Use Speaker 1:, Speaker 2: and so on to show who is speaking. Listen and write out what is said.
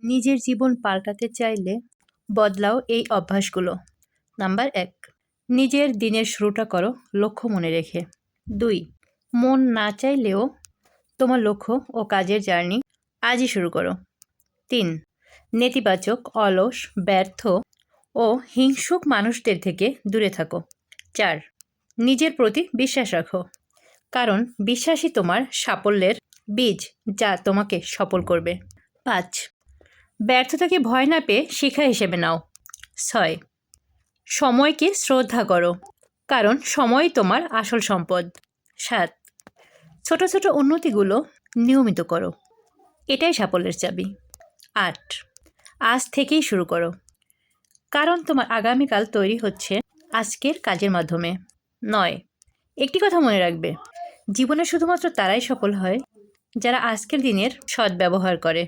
Speaker 1: নিজের জীবন পাল্টাতে চাইলে বদলাও এই অভ্যাসগুলো। নাম্বার ১, নিজের দিনের শুরুটা করো লক্ষ্য মনে রেখে। ২, মন না চাইলেও তোমার লক্ষ্য ও কাজের জার্নি আজই শুরু করো। ৩, নেতিবাচক, অলস, ব্যর্থ ও হিংসুক মানুষদের থেকে দূরে থাকো। ৪, নিজের প্রতি বিশ্বাস রাখো, কারণ বিশ্বাসই তোমার সাফল্যের বীজ, যা তোমাকে সফল করবে। ৫, ব্যর্থতাকে ভয় না পেয়ে শিক্ষা হিসেবে নাও। ৬, সময়কে শ্রদ্ধা করো, কারণ সময়ই তোমার আসল সম্পদ। ৭, ছোট ছোট উন্নতিগুলো নিয়মিত করো, এটাই সাফল্যের চাবি। ৮, আজ থেকেই শুরু করো, কারণ তোমার আগামীকাল তৈরি হচ্ছে আজকের কাজের মাধ্যমে। ৯, একটি কথা মনে রাখবে, জীবনে শুধুমাত্র তারাই সফল হয় যারা আজকের দিনের সদ্ব্যবহার করে।